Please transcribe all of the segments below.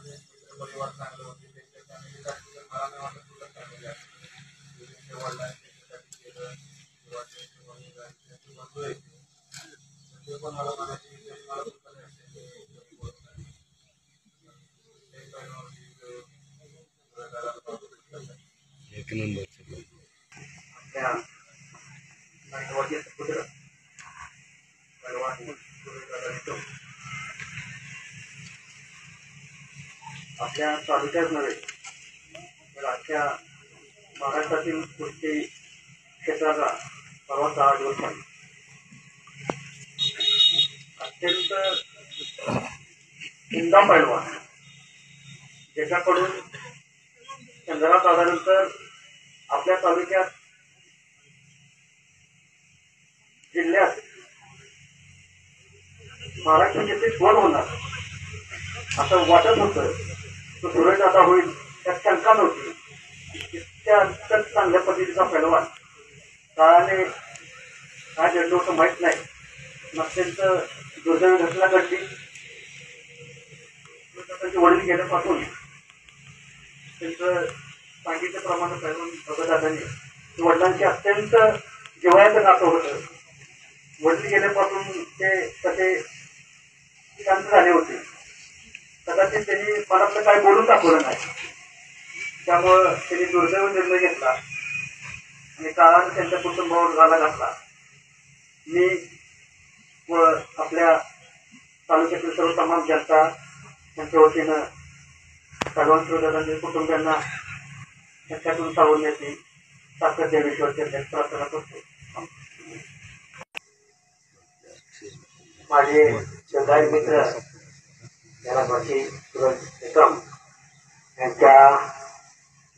परिवार चांगलं होते त्यांच्या फॅमिलीसाठी मला नाही वाटत तुला फॅमिली आहे त्यांच्या वडिलांनी त्यांच्यासाठी केलं किंवा त्यांचे वडील त्यांची बंधू आहे ते पण मला म्हणायचे की मला सुद्धा एक नंबर आपल्या तालुक्यात नव्हे तर अख्ख्या महाराष्ट्रातील कुस्ती क्षेत्राचा सर्वात दिवस आहे. अत्यंत उमदा पैलवान ज्याच्याकडून चंद्रात आल्यानंतर आपल्या तालुक्यात जिल्ह्यात महाराष्ट्राचे स्वर होणार असं वाटत होतं. तो सुरेश आता होईल त्यात शंका नव्हती. त्या अत्यंत चांगल्या पद्धतीचा पैलवान काळाने काय घडलं होतं माहीत नाही. अत्यंत दुर्दैवी घटना घडली. त्यांचे वडील गेल्यापासून त्यांचं सांगितल्याप्रमाणे पैलवान भगतदादांनी वडिलांची अत्यंत जिव्हाळ्याचं नातं होतं. वडील गेल्यापासून ते तसे शांत झाले होते. कदाचित त्यांनी मनातलं काही बोलून दाखवलं नाही. त्यामुळं त्यांनी दुर्दैव निर्णय घेतला आणि काळानं त्यांच्या कुटुंबावर घाला घातला. मी व आपल्या तालुक्यातील सर्व तमाम जनता त्यांच्या वतीनं पैलवान कुटुंबियांना त्यांच्यातून सावरण्याची ताकद द्यावी प्रार्थना करतो. माझे सहकारी मित्र जनाबाची निकम यांच्या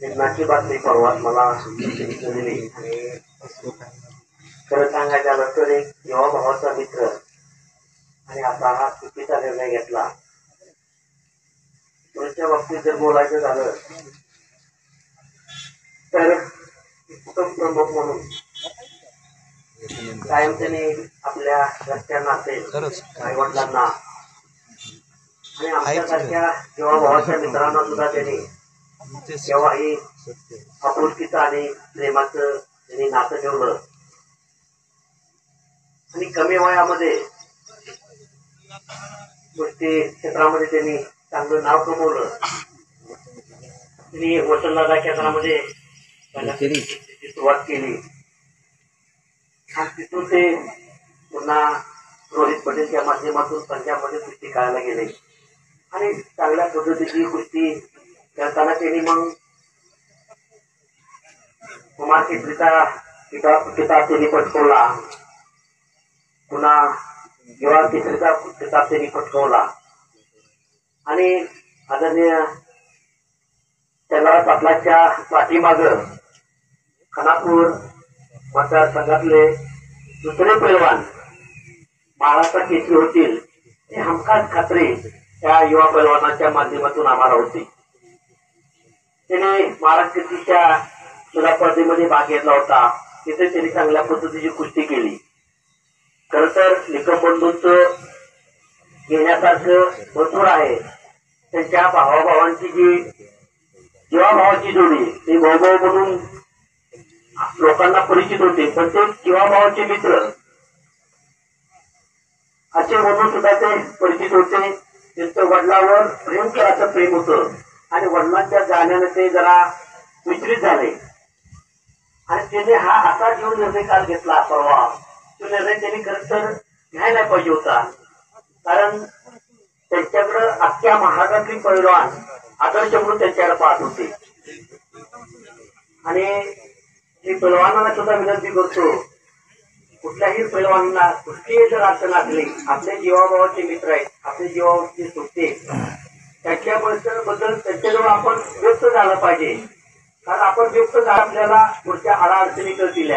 निधनाची बातमी परवा मला दिली आणि खरं सांगायचं झालं तर एक युवा भावाचा मित्र आणि आता हा चुकीचा निर्णय घेतला. पुढच्या बाबतीत जर बोलायचं झालं तर कुटुंब प्रमुख म्हणून कायम त्यांनी आपल्या घरच्यांना असेल आई वडिलांना आणि आमच्यासारख्या जेव्हा भावाच्या मित्रांना सुद्धा त्यांनी केव्हाही आपुलकीचं आणि प्रेमाचं त्यांनी नातं ठेवलं आणि कमी वयामध्ये कुस्ती क्षेत्रामध्ये त्यांनी चांगलं नाव कमवलं. त्यांनी वसंतदादा केंद्रामध्ये सुरुवात केली आणि तिथून ते पुन्हा रोहित पटेलच्या माध्यमातून पंजाबमध्ये कुस्ती खेळायला गेले आणि चांगल्या पद्धतीची कुस्ती खेळताना त्यांनी मग कुमार केसरीचा किताब त्यांनी पटकवला. पुन्हा युवा केसरीचा किताब त्यांनी पटकवला आणि आदरणीय चंद्रराव पाटलांच्या पाठीमाग खानापूर मतदारसंघातले दुसरे पैलवान महाराष्ट्र केसरी होतील हे हमखास खात्री त्या युवा पैलवानाच्या माध्यमातून आम्हाला होती. त्याने महाराष्ट्र केसरीच्या सुद्धा स्पर्धेमध्ये भाग घेतला होता. तिथे त्यांनी चांगल्या पद्धतीची कुस्ती केली. खर तर निकम बंधूंचं घेण्यासारखं भरपूर आहे. त्यांच्या भावाभावांची जी जीवाभावाची जोडी ती भाऊभाऊ म्हणून लोकांना परिचित होते. पण ते जीवाभावाचे मित्र असे म्हणून सुद्धा ते परिचित होते. त्यांचं वडिलांवर भयंकर प्रेम होतं आणि वडिलांच्या जाण्याने ते जरा विचलित झाले आणि त्याने हा असा जीव निर्णय काल घेतला परवा. तो निर्णय त्यांनी खरं तर घ्यायला पाहिजे होता. कारण त्यांच्याकडे अख्ख्या महाराष्ट्रातली पैलवान आदर्श म्हणून त्यांच्याकडे पाहत होते आणि मी पैलवानांना सुद्धा विनंती करतो कुठल्याही पैलवानांना कुठलीही जर अडचण असली आपले जीवाभावाचे मित्र आहेत आपले जीवाभावाचे सुट्टे त्याच्याबद्दल त्यांच्याजवळ आपण व्यक्त झालं पाहिजे. कारण आपण व्यक्त झालं आपल्याला पुढच्या अडचणी करतील.